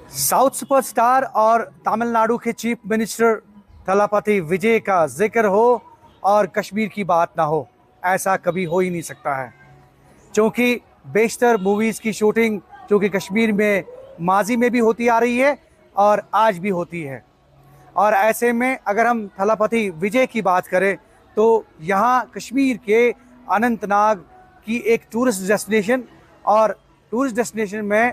South superstar और तमिलनाडु के chief minister Thalapathy विजय का जिक्र हो और कश्मीर की बात ना हो, ऐसा कभी हो ही नहीं सकता है। क्योंकि बेशतर मूवीज़ की शूटिंग जो कि कश्मीर में माजी में भी होती आ रही है और आज भी होती है। और ऐसे में अगर हम थलापति विजय की बात करें तो यहाँ कश्मीर के अनंतनाग की एक टूरिस्ट डेस्टिनेशन, और टूरिस्ट डेस्टिनेशन में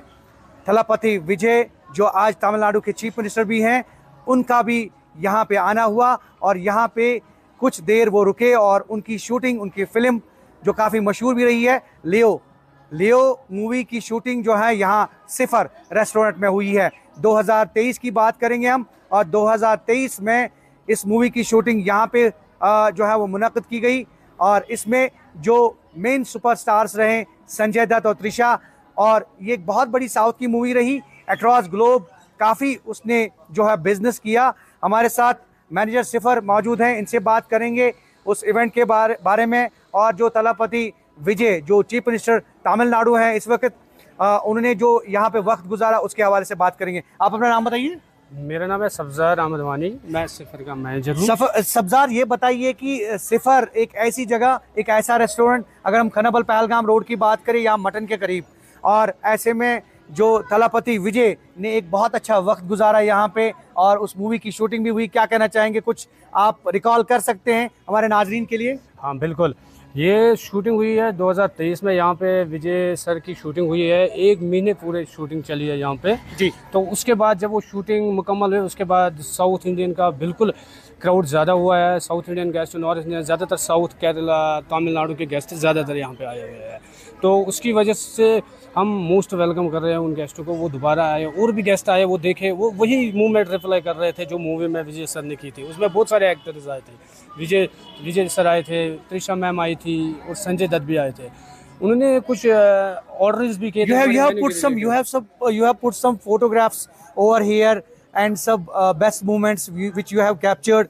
थलापति विजय जो आज तमिलनाडु के चीफ मिनिस्टर भी हैं, उनका भी यहाँ पे आना हुआ और यहाँ पे कुछ देर वो रुके और उनकी शूटिंग, उनकी फिल्म जो काफ़ी मशहूर भी रही है, लियो मूवी की शूटिंग जो है यहाँ सिफर रेस्टोरेंट में हुई है। 2023 की बात करेंगे हम, और 2023 में इस मूवी की शूटिंग यहाँ पे जो है वो मुनक़्क़िद की गई। और इसमें जो मेन सुपरस्टार्स रहे संजय दत्त और त्रिशा, और ये एक बहुत बड़ी साउथ की मूवी रही, अक्रॉस ग्लोब काफ़ी उसने जो है बिजनेस किया। हमारे साथ मैनेजर सिफर मौजूद हैं, इनसे बात करेंगे उस इवेंट के बारे में, और जो थलापति विजय जो चीफ मिनिस्टर तमिलनाडु हैं इस वक्त, उन्होंने जो यहाँ पे वक्त गुजारा उसके हवाले से बात करेंगे। आप अपना नाम बताइए। मेरा नाम है सब्ज़ार अहमद वानी, मैं सिफर का मैनेजर हूँ। सब्ज़ार, ये बताइए कि सिफर एक ऐसी जगह, एक ऐसा रेस्टोरेंट, अगर हम खनबल पहलगाम रोड की बात करें या मटन के करीब, और ऐसे में जो थलापति विजय ने एक बहुत अच्छा वक्त गुजारा यहाँ पे और उस मूवी की शूटिंग भी हुई, क्या कहना चाहेंगे? कुछ आप रिकॉल कर सकते हैं हमारे नाजरीन के लिए? हाँ बिल्कुल, ये शूटिंग हुई है 2023 में, यहाँ पे विजय सर की शूटिंग हुई है। 1 महीने पूरे शूटिंग चली है यहाँ पे जी। तो उसके बाद जब वो शूटिंग मुकम्मल हुई उसके बाद साउथ इंडियन का बिल्कुल क्राउड ज़्यादा हुआ है। South Indian guest, north Indian, ज़्यादातर साउथ केरला तमिलनाडु के गेस्ट ज़्यादातर यहाँ पे आए हुए हैं। तो उसकी वजह से हम मोस्ट वेलकम कर रहे हैं उन गेस्टों को। वो दोबारा आए, और भी गेस्ट आए, वो देखे, वो वही मूवमेंट रिप्लाई कर रहे थे जो मूवी में विजय सर ने की थी। उसमें बहुत सारे एक्टर्स आए थे, विजय सर आए थे, त्रिशा मैम आई थी और संजय दत्त भी आए थे। उन्होंने कुछ ऑर्डर्स भी किए थे। You have put some photographs over here and some best moments which you have captured.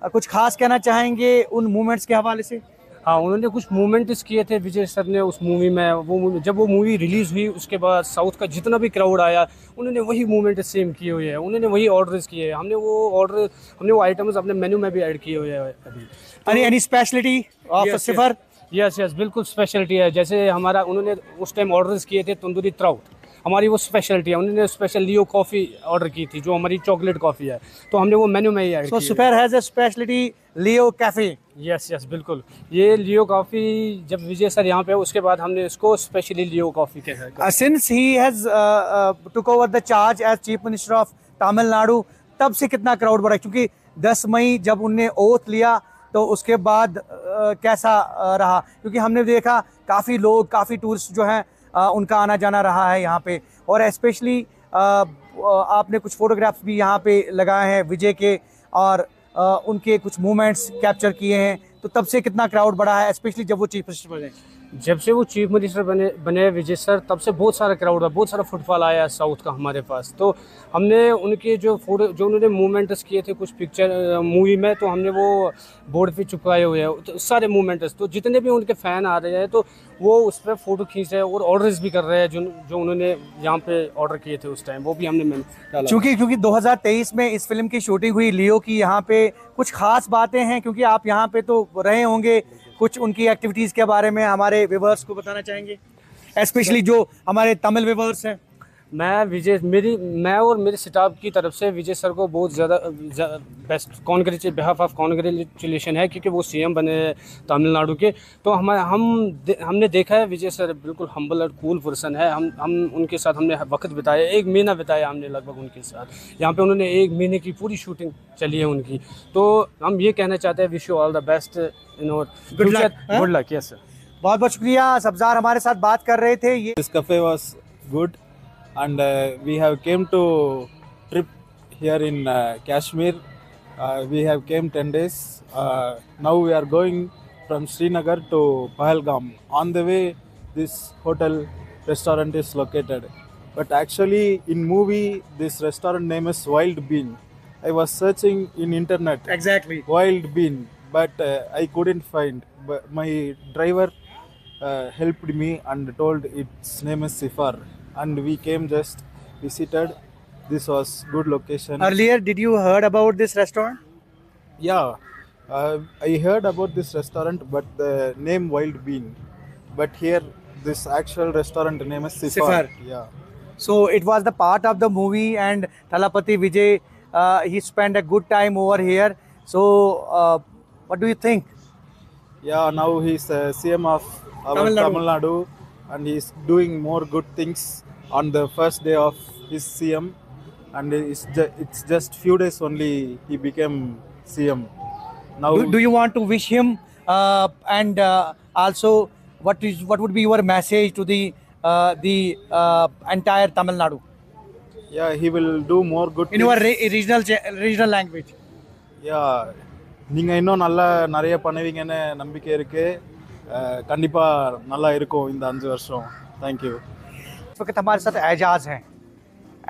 कुछ खास कहना चाहेंगे उन मोमेंट्स के हवाले से? हाँ, उन्होंने कुछ मूवमेंट्स किए थे विजय सर ने उस मूवी में। जब वो मूवी रिलीज़ हुई उसके बाद साउथ का जितना भी क्राउड आया, उन्होंने वही मूवमेंट सेम किए हुए हैं, उन्होंने वही ऑर्डर्स किए हैं। हमने वो आइटम्स अपने मेन्यू में भी ऐड किए हुए हैं अभी। Any speciality of cipher? Yes, बिल्कुल स्पेशलिटी है। जैसे उन्होंने उस टाइम ऑर्डर्स किए थे तंदूरी ट्राउट, हमारी वो स्पेशलिटी है। उन्होंने स्पेशल लियो कॉफ़ी ऑर्डर की थी जो हमारी चॉकलेट कॉफ़ी है, तो हमने वो मेन्यू में ही ऐड की। So Cipher has a speciality Leo cafe? Yes बिल्कुल। ये लियो कॉफ़ी जब विजय सर यहाँ पे, उसके बाद हमने इसको स्पेशली लियो कॉफ़ी कहा। Since he has took over the charge as chief minister of Tamil Nadu, तब से कितना क्राउड बढ़ा? क्योंकि 10 मई जब उनने ओथ लिया तो उसके बाद कैसा रहा? क्योंकि हमने देखा काफ़ी लोग, काफ़ी टूरिस्ट जो हैं उनका आना जाना रहा है यहाँ पे, और स्पेशली आपने कुछ फोटोग्राफ्स भी यहाँ पे लगाए हैं विजय के, और उनके कुछ मोमेंट्स कैप्चर किए हैं। तो तब से कितना क्राउड बढ़ा है, स्पेशली जब वो चीफ मिनिस्टर बने? जब से वो चीफ मिनिस्टर बने विजय सर, तब से बहुत सारा क्राउड है, बहुत सारा फुटफॉल आया है साउथ का हमारे पास। तो हमने उनके जो उन्होंने मूवमेंट्स किए थे कुछ पिक्चर मूवी में, तो हमने वो बोर्ड पे चिपकाए हुए हैं तो सारे मूवमेंट्स। तो जितने भी उनके फ़ैन आ रहे हैं तो वो उस पर फ़ोटो खींच रहे हैं और ऑर्डर्स भी कर रहे हैं जो उन्होंने यहाँ पे ऑर्डर किए थे उस टाइम, वो भी हमने डाला। क्योंकि 2023 में इस फिल्म की शूटिंग हुई लियो की, यहाँ पे कुछ खास बातें हैं? क्योंकि आप यहाँ पे तो रहे होंगे, कुछ उनकी एक्टिविटीज़ के बारे में हमारे व्यूअर्स को बताना चाहेंगे, स्पेशली जो हमारे तमिल व्यूअर्स हैं? मैं और मेरे स्टाफ की तरफ से विजय सर को बहुत ज़्यादा बेस्ट बिहाफ ऑफ कॉन्ग्रेचुलेशन है, क्योंकि वो सीएम बने तमिलनाडु के। तो हमने देखा है विजय सर बिल्कुल हम्बल और कूल पर्सन है। हम उनके साथ हमने वक्त बिताया, 1 महीना बिताया हमने लगभग उनके साथ। यहाँ पे उन्होंने 1 महीने की पूरी शूटिंग चली है उनकी। तो हम ये कहना चाहते हैं, wish you all the best in और गुड लक। यस सर, बहुत बहुत शुक्रिया। सब्ज़ार हमारे साथ बात कर रहे थे। This cafe was good, and we have came to trip here in Kashmir. We have came 10 days. Now we are going from Srinagar to Pahalgam. On the way, this hotel restaurant is located. But actually, in movie, this restaurant name is Wild Bean. I was searching in internet. Exactly. Wild Bean, but I couldn't find. But my driver helped me and told its name is Sifar, and we came just visited. This was good location. Earlier, did you heard about this restaurant? Yeah, I heard about this restaurant, but the name Wild Bean. But here, this actual restaurant name is Sifar. Sifar. Yeah. So it was the part of the movie, and Thalapathy Vijay, he spent a good time over here. So, what do you think? Yeah, now he's CM of our Tamil Nadu. Tamil Nadu, and he's doing more good things on the first day of his CM. And it's just few days only he became CM. Now, Do you want to wish him, and also what would be your message to the entire Tamil Nadu yeah, he will do more good in your things. regional language? Yeah, நீங்கள் இன்னும் நல்லா நிறைய பண்ணுவீங்கன்னு நம்பிக்கை இருக்கு. கண்டிப்பாக நல்லா இருக்கும் இந்த 5 வருஷம். தேங்க்யூ. इस वक्त हमारे साथ एजाज हैं।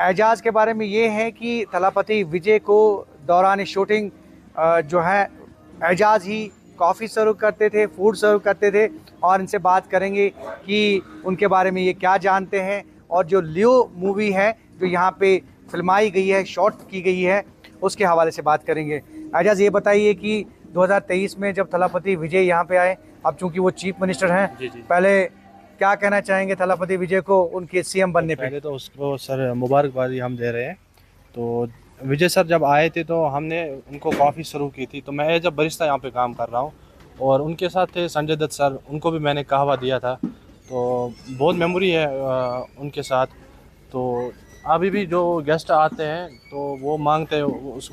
एजाज के बारे में ये है कि थलापति विजय को दौरान शूटिंग जो है एजाज ही कॉफ़ी सर्व करते थे, फूड सर्व करते थे, और इनसे बात करेंगे कि उनके बारे में ये क्या जानते हैं, और जो लियो मूवी है जो यहाँ पे फिल्माई गई है, शॉट की गई है, उसके हवाले से बात करेंगे। एजाज, ये बताइए कि 2023 में जब थलापति विजय यहाँ पे आए, अब चूँकि वो चीफ मिनिस्टर हैं, पहले क्या कहना चाहेंगे थलापति विजय को उनके सीएम बनने पे? पहले तो उसको सर मुबारकबादी हम दे रहे हैं। तो विजय सर जब आए थे तो हमने उनको कॉफ़ी शुरू की थी। तो मैं जब बरिस्ता यहाँ पे काम कर रहा हूँ, और उनके साथ थे संजय दत्त सर, उनको भी मैंने कहवा दिया था। तो बहुत मेमोरी है उनके साथ। तो अभी भी जो गेस्ट आते हैं तो वो मांगते हैं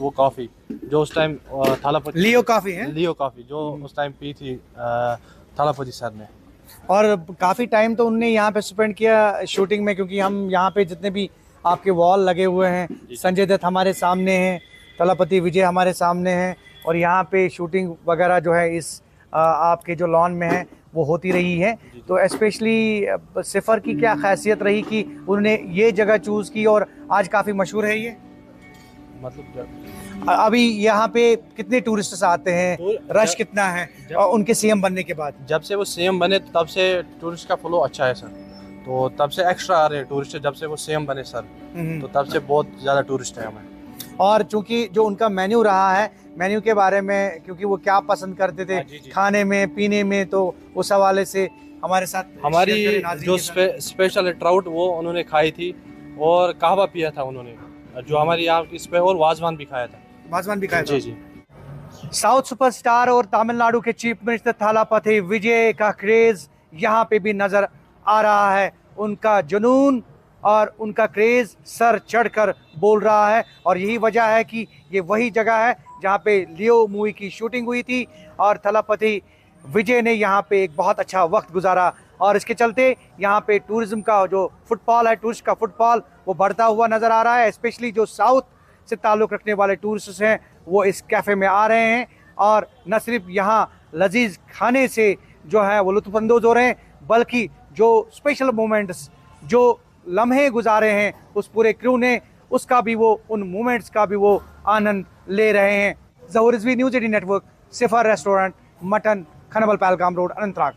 वो कॉफ़ी जो उस टाइम थालापति लियो कॉफ़ी है, लियो कॉफ़ी जो उस टाइम पी थी थालापति सर ने। और काफ़ी टाइम तो उनने यहाँ पे स्पेंड किया शूटिंग में, क्योंकि हम यहाँ पे जितने भी आपके वॉल लगे हुए हैं, संजय दत्त हमारे सामने हैं, थलापति विजय हमारे सामने हैं, और यहाँ पे शूटिंग वगैरह जो है इस आपके जो लॉन में है वो होती रही है। तो स्पेशली सिफर की क्या खासियत रही कि उन्होंने ये जगह चूज़ की और आज काफ़ी मशहूर है ये? मतलब अभी यहाँ पे कितने टूरिस्ट्स आते हैं, रश कितना है उनके सीएम बनने के बाद? जब से वो सीएम बने तब से टूरिस्ट का फ्लो अच्छा है सर। तो तब से एक्स्ट्रा आ रहे हैं टूरिस्ट, जब से वो सीएम बने सर, तो तब से बहुत ज़्यादा टूरिस्ट है हमें। और चूंकि जो उनका मेन्यू रहा है, मेन्यू के बारे में, क्योंकि वो क्या पसंद करते थे खाने में पीने में, तो उस हवाले से हमारे साथ हमारी शेयर करें जो स्पेशल ट्राउट वो उन्होंने खाई थी, और कहवा पिया था उन्होंने, जो हमारी यहाँ की और वाजवान भी खाया था। वाजवान भी खाया था। जी जी। साउथ सुपरस्टार और तमिलनाडु के चीफ मिनिस्टर थलापति विजय का क्रेज यहाँ पे भी नजर आ रहा है। उनका जुनून और उनका क्रेज सर चढ़कर बोल रहा है, और यही वजह है कि ये वही जगह है जहाँ पे लियो मूवी की शूटिंग हुई थी, और थलापति विजय ने यहाँ पे एक बहुत अच्छा वक्त गुजारा, और इसके चलते यहाँ पे टूरिज्म का जो फुटफॉल है, टूरिस्ट का फुटफॉल, वो बढ़ता हुआ नज़र आ रहा है। स्पेशली जो साउथ से ताल्लुक़ रखने वाले टूरिस्ट हैं वो इस कैफ़े में आ रहे हैं, और न सिर्फ यहाँ लजीज खाने से जो है वो लुत्फ़अंदोज़ हो रहे हैं, बल्कि जो स्पेशल मोमेंट्स, जो लम्हे गुजारे हैं उस पूरे क्रू ने, उसका भी वो, उन मोमेंट्स का भी वो आनंद ले रहे हैं। Zahoor Rizvi, news 18 network, Cipher restaurant, mutton, Khanabal Pahalgam road, Anantnag.